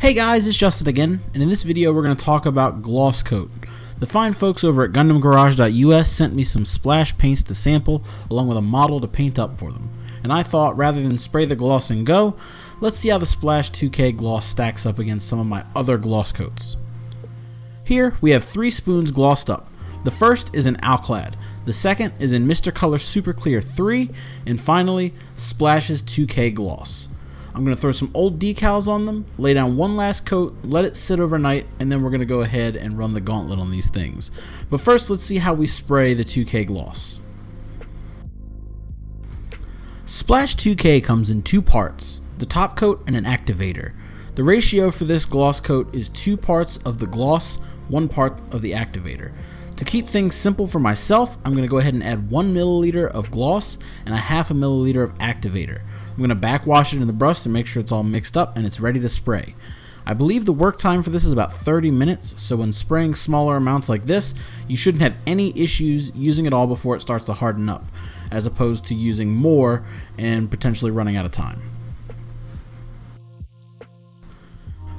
Hey guys, it's Justin again, and in this video we're going to talk about gloss coat. The fine folks over at GundamGarage.us sent me some splash paints to sample along with a model to paint up for them. And I thought rather than spray the gloss and go, let's see how the Splash 2K gloss stacks up against some of my other gloss coats. Here we have 3 spoons glossed up. The first is in Alclad, the second is in Mr. Color Super Clear 3, and finally Splash's 2K gloss. I'm going to throw some old decals on them, lay down one last coat, let it sit overnight, and then we're going to go ahead and run the gauntlet on these things. But first, let's see how we spray the 2K gloss. Splash 2K comes in 2 parts, the top coat and an activator. The ratio for this gloss coat is 2 parts of the gloss, 1 part of the activator. To keep things simple for myself, I'm going to go ahead and add 1 milliliter of gloss and a half a milliliter of activator. I'm going to backwash it in the brush to make sure it's all mixed up and it's ready to spray. I believe the work time for this is about 30 minutes, so when spraying smaller amounts like this, you shouldn't have any issues using it all before it starts to harden up, as opposed to using more and potentially running out of time.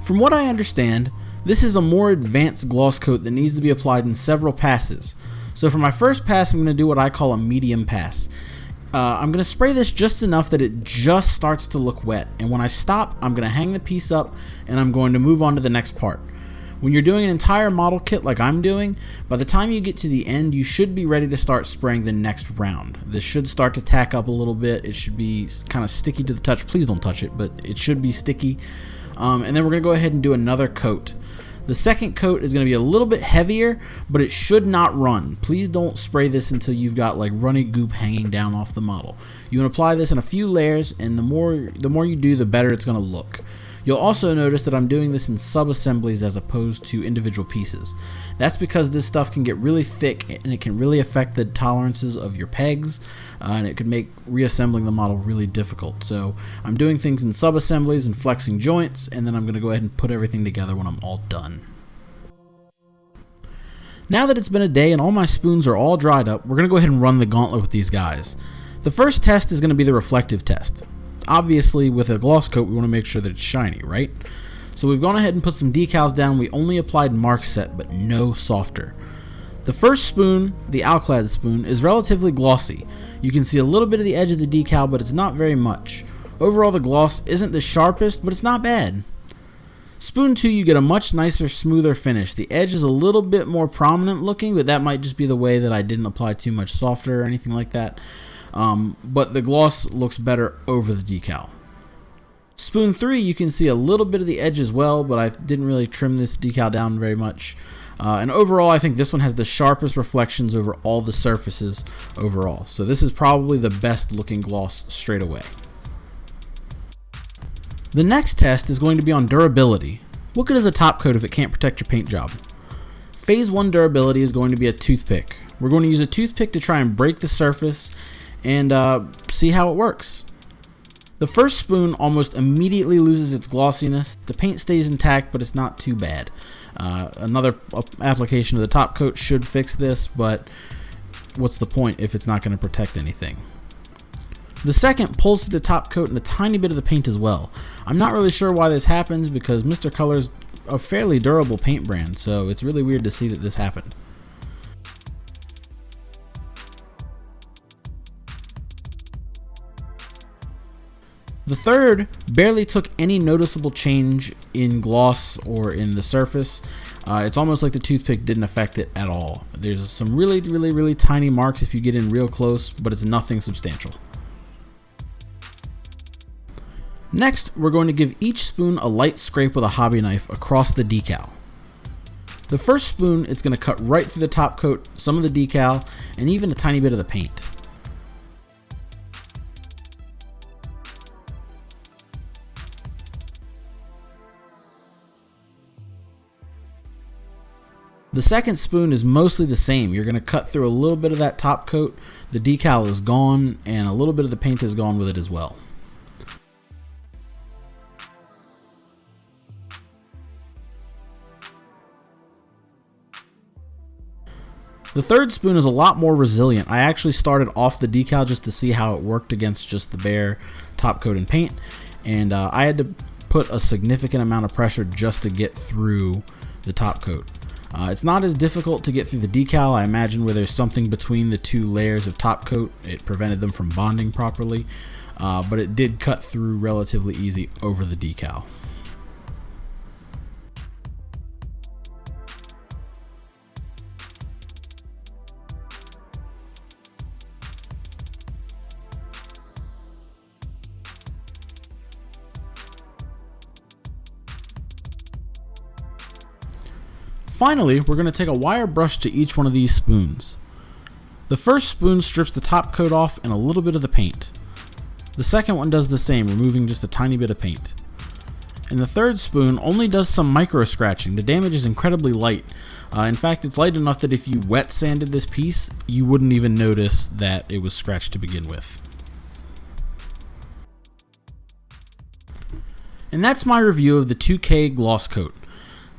From what I understand, this is a more advanced gloss coat that needs to be applied in several passes. So for my first pass, I'm going to do what I call a medium pass. I'm going to spray this just enough that it just starts to look wet, and when I stop, I'm going to hang the piece up and I'm going to move on to the next part. When you're doing an entire model kit like I'm doing, by the time you get to the end, you should be ready to start spraying the next round. This should start to tack up a little bit. It should be kind of sticky to the touch. Please don't touch it, but it should be sticky. And then we're going to go ahead and do another coat. The second coat is going to be a little bit heavier, but it should not run. Please don't spray this until you've got like runny goop hanging down off the model. You want to apply this in a few layers, and the more you do, the better it's going to look. You'll also notice that I'm doing this in sub-assemblies as opposed to individual pieces. That's because this stuff can get really thick and it can really affect the tolerances of your pegs, and it could make reassembling the model really difficult. So I'm doing things in sub-assemblies and flexing joints, and then I'm going to go ahead and put everything together when I'm all done. Now that it's been a day and all my spoons are all dried up, we're going to go ahead and run the gauntlet with these guys. The first test is going to be the reflective test. Obviously, with a gloss coat, we want to make sure that it's shiny, right? So we've gone ahead and put some decals down. We only applied mark set, but no softer. The first spoon, the Alclad spoon, is relatively glossy. You can see a little bit of the edge of the decal, but it's not very much. Overall, the gloss isn't the sharpest, but it's not bad. Spoon 2, you get a much nicer, smoother finish. The edge is a little bit more prominent looking, but that might just be the way that I didn't apply too much softer or anything like that. But the gloss looks better over the decal. Spoon 3, you can see a little bit of the edge as well, but I didn't really trim this decal down very much. And overall, I think this one has the sharpest reflections over all the surfaces overall. So this is probably the best looking gloss straight away. The next test is going to be on durability. What good is a top coat if it can't protect your paint job? Phase 1 durability is going to be a toothpick. We're going to use a toothpick to try and break the surface and see how it works. The first spoon almost immediately loses its glossiness. The paint stays intact, but it's not too bad. Another application of the top coat should fix this, but what's the point if it's not going to protect anything? The second pulls through the top coat and a tiny bit of the paint as well. I'm not really sure why this happens because Mr. Color's a fairly durable paint brand, so it's really weird to see that this happened. The third barely took any noticeable change in gloss or in the surface. It's almost like the toothpick didn't affect it at all. There's some really tiny marks if you get in real close, but it's nothing substantial. Next, we're going to give each spoon a light scrape with a hobby knife across the decal. The first spoon, it's going to cut right through the top coat, some of the decal, and even a tiny bit of the paint. The second spoon is mostly the same. You're going to cut through a little bit of that top coat, the decal is gone, and a little bit of the paint is gone with it as well. The third spoon is a lot more resilient. I actually started off the decal just to see how it worked against just the bare top coat and paint, and I had to put a significant amount of pressure just to get through the top coat. It's not as difficult to get through the decal. I imagine where there's something between the two layers of top coat, it prevented them from bonding properly, but it did cut through relatively easy over the decal. Finally, we're going to take a wire brush to each one of these spoons. The first spoon strips the top coat off and a little bit of the paint. The second one does the same, removing just a tiny bit of paint. And the third spoon only does some micro scratching. The damage is incredibly light. In fact, it's light enough that if you wet sanded this piece, you wouldn't even notice that it was scratched to begin with. And that's my review of the 2K gloss coat.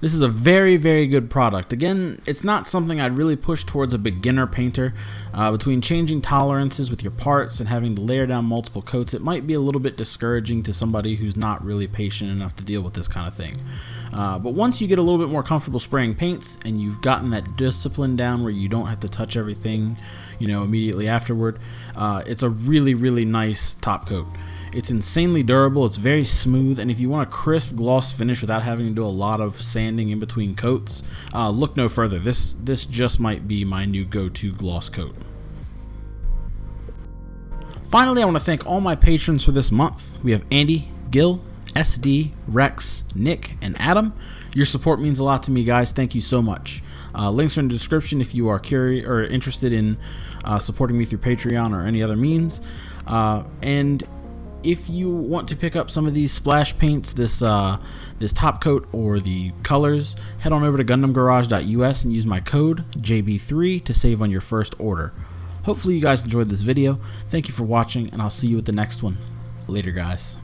This is a very, very good product. Again, it's not something I'd really push towards a beginner painter. Between changing tolerances with your parts and having to layer down multiple coats, it might be a little bit discouraging to somebody who's not really patient enough to deal with this kind of thing. But once you get a little bit more comfortable spraying paints and you've gotten that discipline down where you don't have to touch everything, immediately afterward, it's a really, really nice top coat. It's insanely durable, it's very smooth, and if you want a crisp gloss finish without having to do a lot of sanding in between coats, look no further. This just might be my new go-to gloss coat. Finally, I want to thank all my patrons for this month. We have Andy, Gil, SD, Rex, Nick, and Adam. Your support means a lot to me, guys. Thank you so much. Links are in the description if you are curious or interested in supporting me through Patreon or any other means. And if you want to pick up some of these splash paints, this top coat or the colors, head on over to GundamGarage.us and use my code JB3 to save on your first order. Hopefully you guys enjoyed this video. Thank you for watching, and I'll see you at the next one. Later, guys.